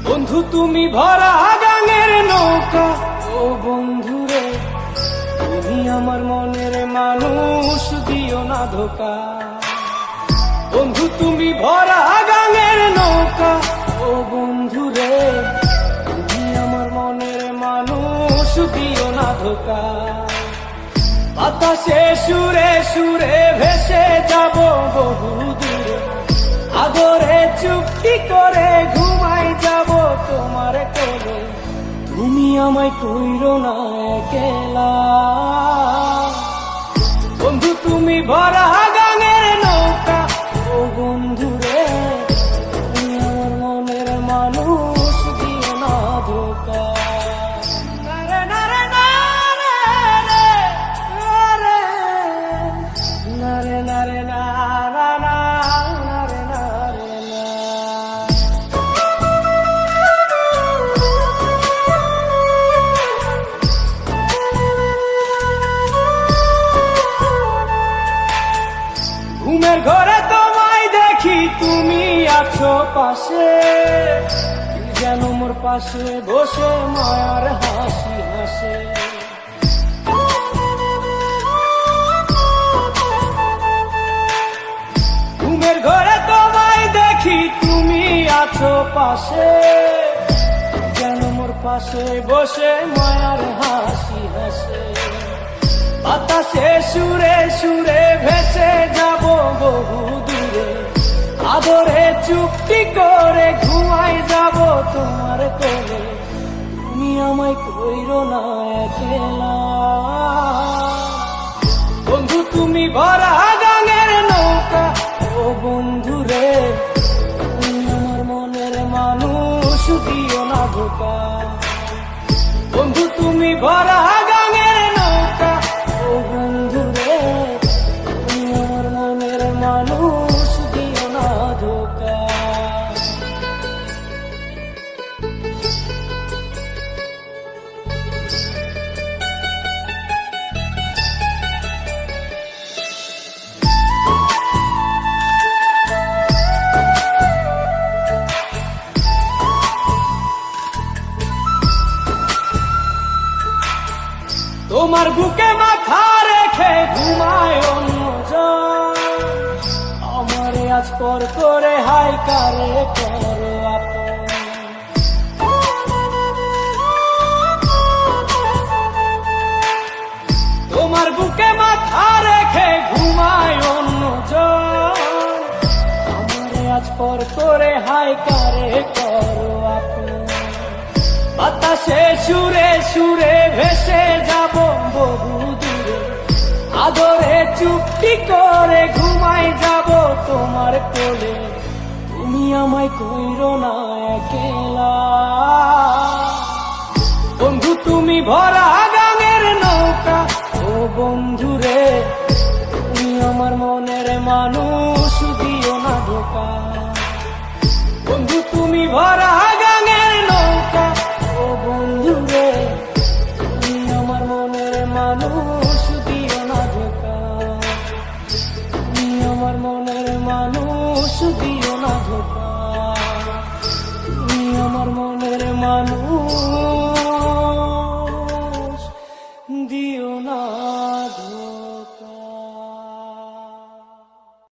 বন্ধু তুমি ভরা গাঙের নৌকা, ও বন্ধুরে তুমি আমার মনের মানুষ, দিও না ধোকা। বন্ধু তুমি ভরা গাঙের নৌকা, ও বন্ধুরে তুমি আমার মনের মানুষ, দিও না ধোকা। বাতাসে সুরে সুরে ভেসে যাব বহু দূরে, আদরে চুক্তি করে ঘুমাই যাব তোমার কোলে। তুমি আমায় কইরো না একলা, বন্ধু তুমি ভরা গাঙের নৌকা, ও বন্ধুরে তুমি আমার মনের মানুষ, দিও না ধোকা। ঘুমের ঘরে তোমায় দেখি তুমি আছো পাশে, যেন মোর পাশে বসে মায়ার হাসি হাসে। ঘুমের ঘরে তোমায় দেখি তুমি আছো পাশে, যেন মোর পাশে বসে মায়ার হাসি হাসে। বাতাসে সুরে সুরে ভেসে যাব বহু দূরে, আদরে চুক্তি করে ঘুমাই যাব তোমার কোলে। তুমি আমায় কইরো না একলা, বন্ধু তুমি ভরা গাঙের নৌকা, ও বন্ধুরে তুমি আমার মনের মানুষ, দিও না ধোকা। বন্ধু তুমি ভরা গাঙের নৌকা, ও বন্ধুরে তুমি আমার মনের মানুষ, দিও না ধোকা। তোমার বুকে মাথা রেখে ঘুমায় অন্যজন, আমারে আজ পর করে হাই কারে করো আপন। তোমার বুকে মাথা রেখে ঘুমায় অন্যজন, আমারে আজ পর করে হাই কারে করো আপন। বাতাসে সুরে সুরে ভেসে যাব বহু দূরে, আদরে চুক্তি করে ঘুমাই যাব তোমার কোলে। তুমি আমায় কইরো না একলা, বন্ধু তুমি ভরা গাঙের নৌকা, ও বন্ধুরে তুমি আমার মনের মানুষ, দিও না ধোকা। বন্ধু তুমি ভরা গাঙের নৌকা, ও বন্ধুরে তুমি আমার মনের মানুষ, দিও না ধোকা। তুমি আমার মনের মানুষ, দিও না ধোকা। তুমি আমার মনের মানুষ, দিও না ধোকা।